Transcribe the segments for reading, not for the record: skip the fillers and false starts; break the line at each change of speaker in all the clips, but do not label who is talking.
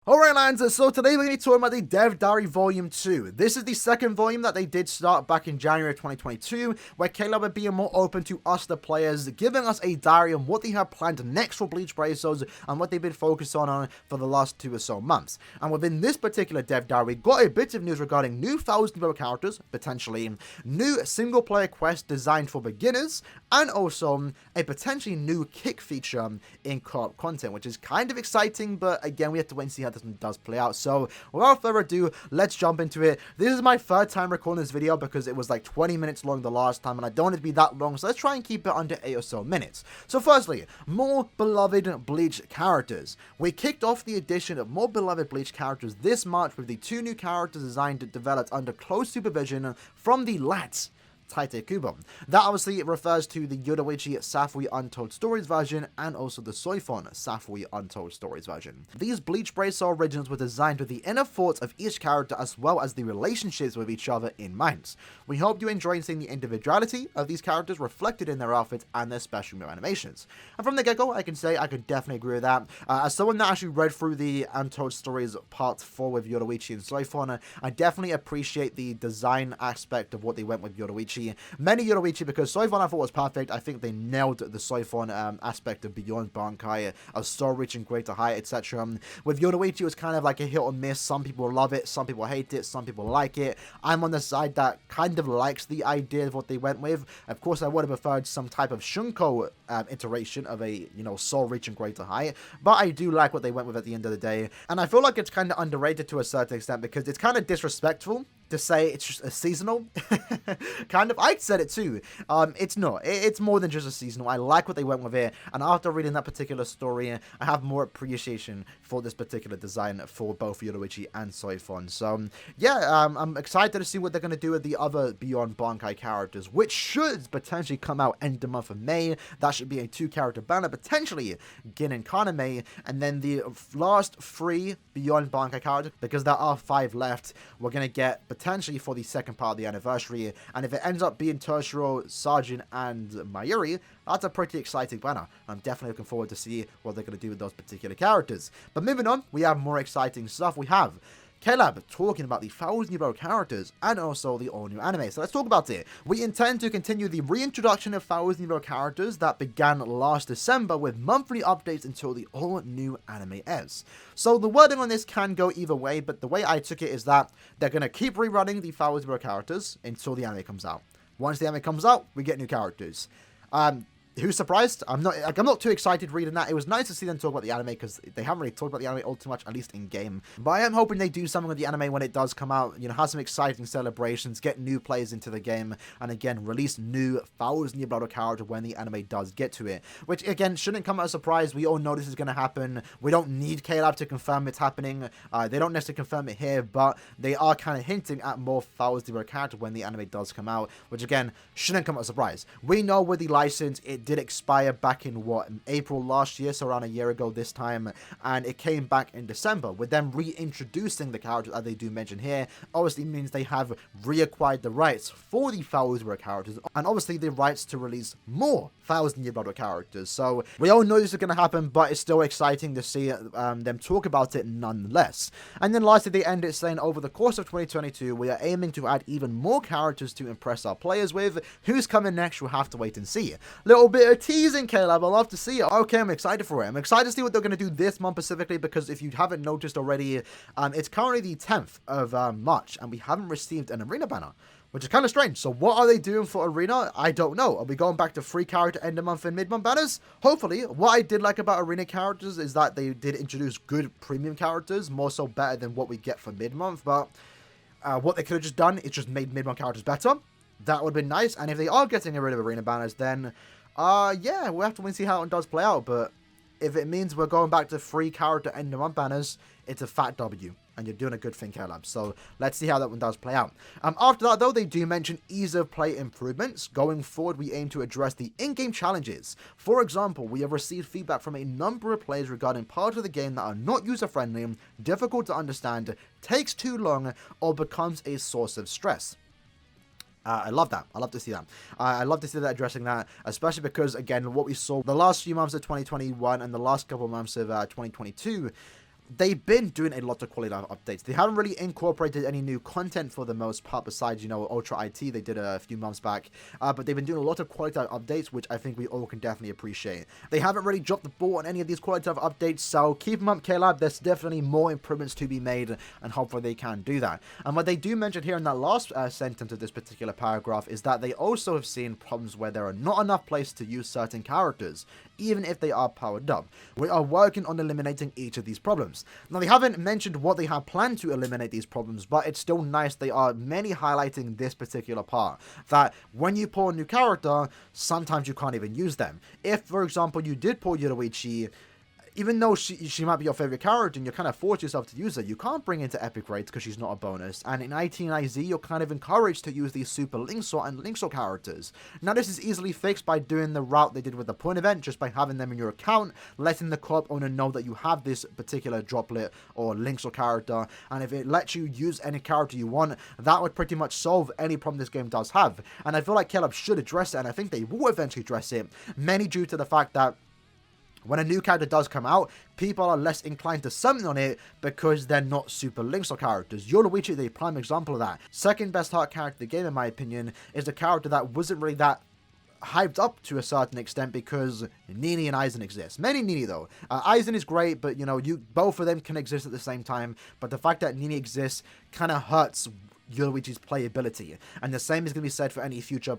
Alright lads, so today we're going to be talking about the Dev Diary Volume 2. This is the second volume that they did start back in January of 2022, where KLAB are being more open to us, the players, giving us a diary on what they have planned next for Bleach Breakers and what they've been focused on for the last 2 or so months. And within this particular Dev Diary, we got a bit of news regarding new 1,000 characters, potentially new single player quests designed for beginners, and also a potentially new kick feature in co-op content, which is kind of exciting, but again, we have to wait and see how this one does play out. So without further ado, let's jump into it. This is my third time recording this video because it was like 20 minutes long the last time, and I don't want it to be that long, so let's try and keep it under 8 or so minutes. So firstly, more beloved Bleach characters. We kicked off the addition of more beloved Bleach characters this March with the 2 new characters designed and developed under close supervision from the lads TYBW. That obviously refers to the Yoruichi Safui Untold Stories version and also the Soifon Safui Untold Stories version. These Bleach Bracer originals were designed with the inner thoughts of each character as well as the relationships with each other in mind. We hope you enjoy seeing the individuality of these characters reflected in their outfits and their special mirror animations. And from the get-go, I can say I could definitely agree with that. As someone that actually read through the Untold Stories Part 4 with Yoruichi and Soifon, I definitely appreciate the design aspect of what they went with Yoruichi. Many Yoruichi, because Soifon I thought was perfect. I think they nailed the Soifon aspect of Beyond Bankai, of Soul Reaching Greater Height, etc. With Yoruichi, it was kind of like a hit or miss. Some people love it, some people hate it, some people like it. I'm on the side that kind of likes the idea of what they went with. Of course, I would have preferred some type of Shunko iteration of a, Soul Reaching Greater Height, but I do like what they went with at the end of the day. And I feel like it's kind of underrated to a certain extent because it's kind of disrespectful to say it's just a seasonal. Kind of. I said it too. It's not. It's more than just a seasonal. I like what they went with it, and after reading that particular story, I have more appreciation for this particular design for both Yoruichi and Soifon. So, yeah, I'm excited to see what they're going to do with the other Beyond Bankai characters, which should potentially come out end of month of May. That should be a 2-character banner, potentially Gin and Kaname, and then the last 3 Beyond Bankai characters, because there are 5 left, we're going to get potentially for the second part of the anniversary, and if it ends up being Toshiro, Sajin, and Mayuri, that's a pretty exciting banner. I'm definitely looking forward to see what they're going to do with those particular characters. But moving on, we have more exciting stuff. We have KLAB talking about the 1,000 characters and also the all-new anime. So let's talk about it. We intend to continue the reintroduction of 1,000 characters that began last December with monthly updates until the all-new anime ends. So the wording on this can go either way, but the way I took it is that they're going to keep rerunning the 1,000 characters until the anime comes out. Once the anime comes out, we get new characters. Who's surprised? I'm not too excited reading that. It was nice to see them talk about the anime because they haven't really talked about the anime all too much, at least in game. But I am hoping they do something with the anime when it does come out. Have some exciting celebrations, get new players into the game, and again release new 1,000 character when the anime does get to it. Which again shouldn't come as a surprise. We all know this is going to happen. We don't need KLAB to confirm it's happening. They don't necessarily confirm it here, but they are kind of hinting at more 1,000 character when the anime does come out. Which again shouldn't come as a surprise. We know with the license it did expire back in April last year, so around a year ago this time, and it came back in December. With them reintroducing the characters that they do mention here, obviously means they have reacquired the rights for the 1,000 characters, and obviously the rights to release more 1,000 characters. So we all know this is going to happen, but it's still exciting to see them talk about it nonetheless. And then lastly, they end it saying, over the course of 2022, we are aiming to add even more characters to impress our players with. Who's coming next, we'll have to wait and see. Little bit of teasing, KLAB. I love to see it. Okay, I'm excited for it. I'm excited to see what they're going to do this month specifically, because if you haven't noticed already, it's currently the 10th of March, and we haven't received an arena banner, which is kind of strange. So what are they doing for arena? I don't know. Are we going back to 3 character end of month and mid-month banners? Hopefully. What I did like about arena characters is that they did introduce good premium characters, more so better than what we get for mid-month, but what they could have just done is just made mid-month characters better. That would have been nice, and if they are getting rid of arena banners, then yeah, we'll have to wait and see how it does play out. But if it means we're going back to 3 character end of month banners, it's a fat W, and you're doing a good thing, KLAB. So let's see how that one does play out. After that, though, they do mention ease of play improvements. Going forward, we aim to address the in-game challenges. For example, we have received feedback from a number of players regarding parts of the game that are not user-friendly, difficult to understand, takes too long, or becomes a source of stress. I love that. I love to see that. I love to see that addressing that, especially because, again, what we saw the last few months of 2021 and the last couple of months of 2022 they've been doing a lot of quality life updates. They haven't really incorporated any new content for the most part, besides, Ultra IT they did a few months back. But they've been doing a lot of quality life updates, which I think we all can definitely appreciate. They haven't really dropped the ball on any of these quality life updates, so keep them up, KLAB. There's definitely more improvements to be made, and hopefully they can do that. And what they do mention here in that last sentence of this particular paragraph is that they also have seen problems where there are not enough places to use certain characters, even if they are powered up. We are working on eliminating each of these problems. Now, they haven't mentioned what they have planned to eliminate these problems, but it's still nice they are mainly highlighting this particular part, that when you pull a new character, sometimes you can't even use them. If, for example, you did pull Yoruichi, even though she might be your favorite character and you kind of force yourself to use her, you can't bring into epic raids because she's not a bonus. And in IT and IZ, you're kind of encouraged to use these super Linksort and Linksort characters. Now, this is easily fixed by doing the route they did with the point event, just by having them in your account, letting the co-op owner know that you have this particular droplet or Linksort character, and if it lets you use any character you want, that would pretty much solve any problem this game does have. And I feel like KLAB should address it, and I think they will eventually address it, mainly due to the fact that when a new character does come out, people are less inclined to summon on it because they're not super Linksort characters. Yoruichi is a prime example of that. Second best heart character in the game, in my opinion, is a character that wasn't really that hyped up to a certain extent because Nini and Aizen exist. Many Nini though. Aizen is great, but both of them can exist at the same time. But the fact that Nini exists kind of hurts Yoruichi's playability. And the same is going to be said for any future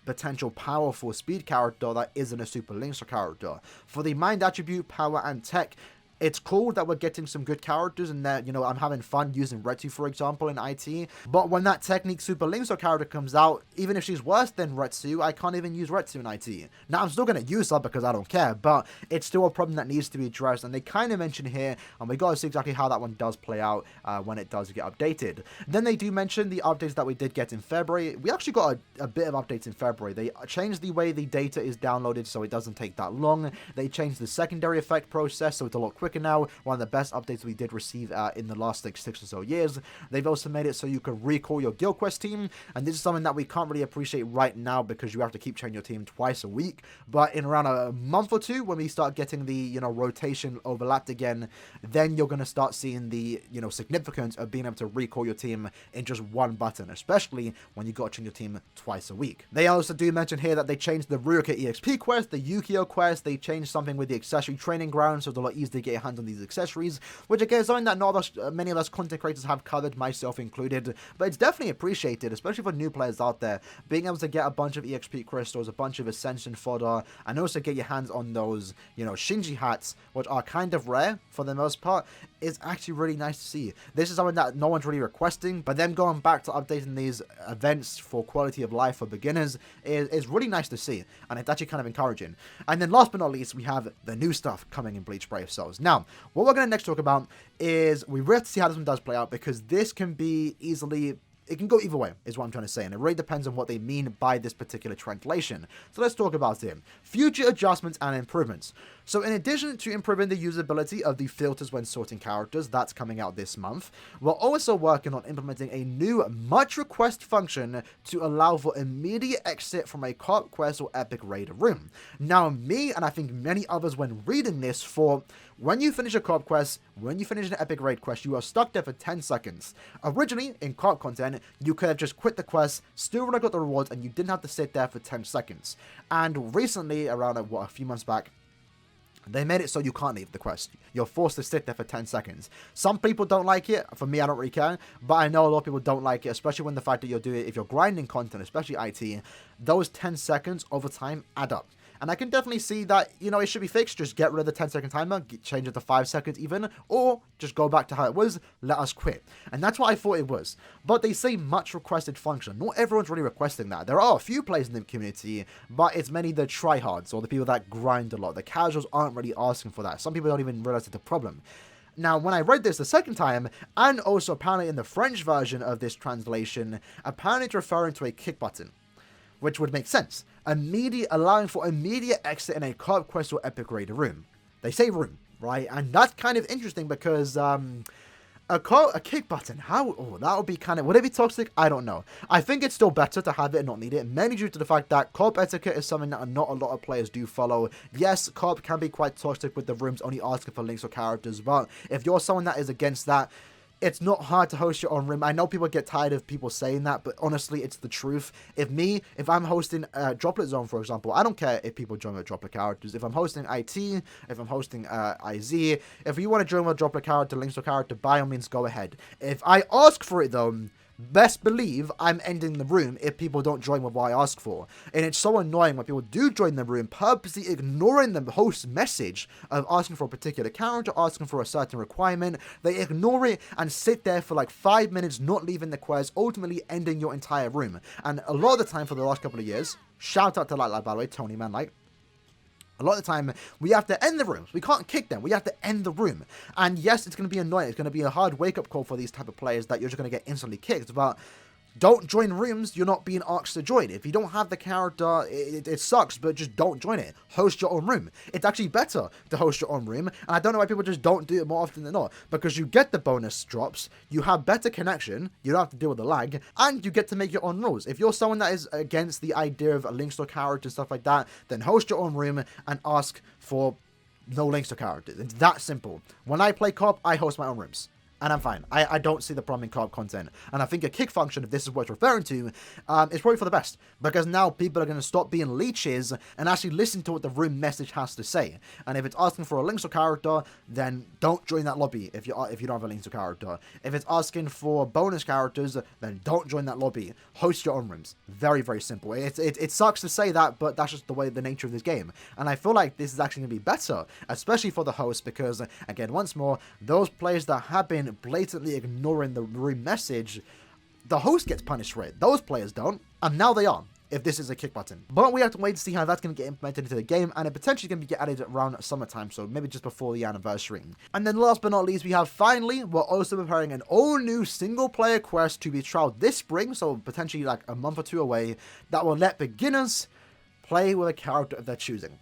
potential powerful speed character that isn't a super Linksort character. For the mind attribute, power, and tech, it's cool that we're getting some good characters and that, I'm having fun using Retsu, for example, in IT. But when that Technique Super Linksort character comes out, even if she's worse than Retsu, I can't even use Retsu in IT. Now, I'm still going to use her because I don't care, but it's still a problem that needs to be addressed. And they kind of mention here, and we got to see exactly how that one does play out when it does get updated. Then they do mention the updates that we did get in February. We actually got a bit of updates in February. They changed the way the data is downloaded so it doesn't take that long. They changed the secondary effect process so it's a lot quicker now. One of the best updates we did receive in the last 6 or so years. They've also made it so you can recall your guild quest team, and this is something that we can't really appreciate right now because you have to keep changing your team twice a week. But in around a month or two, when we start getting the rotation overlapped again, then you're going to start seeing the significance of being able to recall your team in just one button, especially when you got to change your team twice a week. They also do mention here that they changed the Ruroka EXP quest, the Yukio quest. They changed something with the accessory training ground, so it's a lot easier to get your hands on these accessories, which again is something that many of us content creators have covered, myself included, but it's definitely appreciated, especially for new players out there. Being able to get a bunch of EXP crystals, a bunch of ascension fodder, and also get your hands on those Shinji hats, which are kind of rare for the most part, is actually really nice to see. This is something that no one's really requesting, but them going back to updating these events for quality of life for beginners is really nice to see, and it's actually kind of encouraging. And then last but not least, we have the new stuff coming in Bleach Brave Souls. Now, what we're going to next talk about is we really have to see how this one does play out, because this can be easily... It can go either way, is what I'm trying to say, and it really depends on what they mean by this particular translation. So let's talk about it. Future adjustments and improvements. So in addition to improving the usability of the filters when sorting characters, that's coming out this month, we're also working on implementing a new much request function to allow for immediate exit from a co-op quest or epic raid room. Now, me, and I think many others when reading this, for when you finish a co-op quest, when you finish an epic raid quest, you are stuck there for 10 seconds. Originally, in co-op content, you could have just quit the quest, still would have got the rewards, and you didn't have to sit there for 10 seconds. And recently, around a few months back, they made it so you can't leave the quest. You're forced to sit there for 10 seconds. Some people don't like it. For me, I don't really care. But I know a lot of people don't like it, especially when the fact that you're doing it, if you're grinding content, especially IT, those 10 seconds over time add up. And I can definitely see that, it should be fixed. Just get rid of the 10-second timer, change it to 5 seconds even, or just go back to how it was, let us quit. And that's what I thought it was. But they say much requested function. Not everyone's really requesting that. There are a few players in the community, but it's mainly the tryhards or the people that grind a lot. The casuals aren't really asking for that. Some people don't even realize it's a problem. Now, when I read this the second time, and also apparently in the French version of this translation, apparently it's referring to a kick button, which would make sense. Allowing for immediate exit in a co-op quest or epic raid room. They say room, right? And that's kind of interesting because A kick button, how? Oh, that would be kind of, would it be toxic? I don't know. I think it's still better to have it and not need it, mainly due to the fact that co-op etiquette is something that not a lot of players do follow. Yes, co-op can be quite toxic with the rooms only asking for links or characters, but if you're someone that is against that, it's not hard to host your own room. I know people get tired of people saying that, but honestly, it's the truth. If I'm hosting Droplet Zone, for example, I don't care if people join with Droplet characters. If I'm hosting IT, if I'm hosting IZ, if you want to join with Droplet character, links or character, by all means, go ahead. If I ask for it, though, best believe I'm ending the room if people don't join with what I ask for. And it's so annoying when people do join the room, purposely ignoring the host's message of asking for a particular character, asking for a certain requirement. They ignore it and sit there for like 5 minutes, not leaving the quest, ultimately ending your entire room. And a lot of the time for the last couple of years, shout out to Light, by the way, Tony Man Light, a lot of the time, we have to end the rooms. We can't kick them. We have to end the room. And yes, it's going to be annoying. It's going to be a hard wake-up call for these type of players that you're just going to get instantly kicked. But don't join rooms you're not being asked to join. If you don't have the character, it sucks, but just don't join it. Host your own room. It's actually better to host your own room, and I don't know why people just don't do it more often than not, because you get the bonus drops, you have better connection, you don't have to deal with the lag, and you get to make your own rules. If you're someone that is against the idea of links to characters and stuff like that, then host your own room and ask for no links to characters. It's that simple. When I play co-op, I host my own rooms. And I'm fine. I don't see the problem in co-op content. And I think a kick function, if this is what it's referring to, is probably for the best. Because now people are going to stop being leeches and actually listen to what the room message has to say. And if it's asking for a links or character, then don't join that lobby if you don't have a links or character. If it's asking for bonus characters, then don't join that lobby. Host your own rooms. Very, very simple. It sucks to say that, but that's just the nature of this game. And I feel like this is actually going to be better, especially for the host, because, again, once more, those players that have been blatantly ignoring the room message, the host gets punished for it. Those players don't, and now they are, if this is a kick button. But we have to wait to see how that's going to get implemented into the game, and it potentially going to get added around summertime, so maybe just before the anniversary. And then last but not least, we have finally, we're also preparing an all-new single-player quest to be trialed this spring, so potentially like a month or two away, that will let beginners play with a character of their choosing.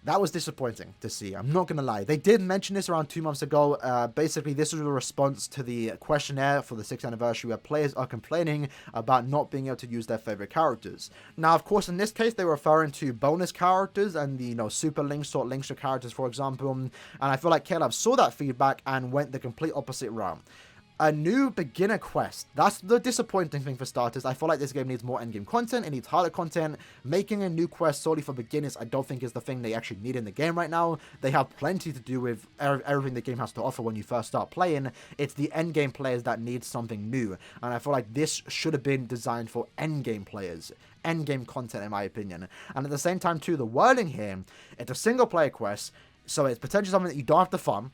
That was disappointing to see. I'm not going to lie. They did mention this around 2 months ago. Basically, this was a response to the questionnaire for the 6th anniversary where players are complaining about not being able to use their favorite characters. Now, of course, in this case, they were referring to bonus characters and the, super links or links to characters, for example. And I feel like KLAB saw that feedback and went the complete opposite route. A new beginner quest. That's the disappointing thing for starters. I feel like this game needs more endgame content. It needs harder content. Making a new quest solely for beginners, I don't think is the thing they actually need in the game right now. They have plenty to do with everything the game has to offer when you first start playing. It's the endgame players that need something new. And I feel like this should have been designed for endgame players. Endgame content, in my opinion. And at the same time, too, the wording here, it's a single player quest. So it's potentially something that you don't have to farm,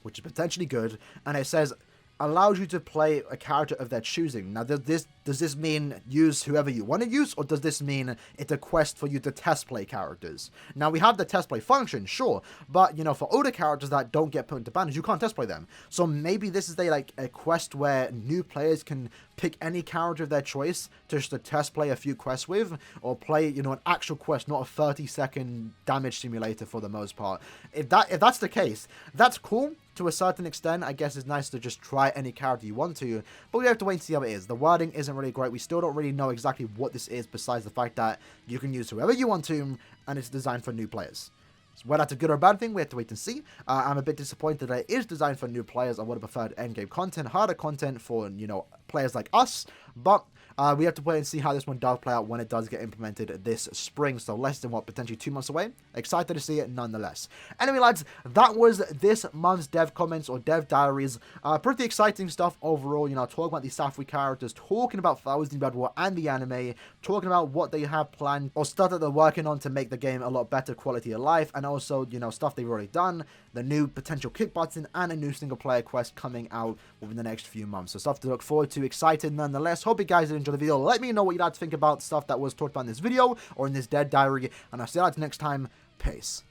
which is potentially good. And it says, allows you to play a character of their choosing. Now, does this mean use whoever you want to use, or does this mean it's a quest for you to test play characters? Now, we have the test play function, sure, but, for older characters that don't get put into banners, you can't test play them. So maybe this is a quest where new players can pick any character of their choice just to test play a few quests with, or play, an actual quest, not a 30-second damage simulator for the most part. If that's the case, that's cool. To a certain extent, I guess it's nice to just try any character you want to, but we have to wait and see how it is. The wording isn't really great. We still don't really know exactly what this is, besides the fact that you can use whoever you want to, and it's designed for new players. So whether that's a good or a bad thing, we have to wait and see. I'm a bit disappointed that it is designed for new players. I would have preferred endgame content, harder content for, players like us, but we have to wait and see how this one does play out when it does get implemented this spring. So less than, potentially 2 months away. Excited to see it nonetheless. Anyway, lads, that was this month's dev comments or dev diaries. Pretty exciting stuff overall. Talking about the Safri characters, talking about Thousand Blood War and the anime, talking about what they have planned or stuff that they're working on to make the game a lot better quality of life, and also, stuff they've already done, the new potential kick button, and a new single player quest coming out within the next few months. So stuff to look forward to. Excited nonetheless. Hope you guys did enjoy the video. Let me know what you'd like to think about stuff that was talked about in this video or in this dev diary, and I'll see you guys next time. Peace.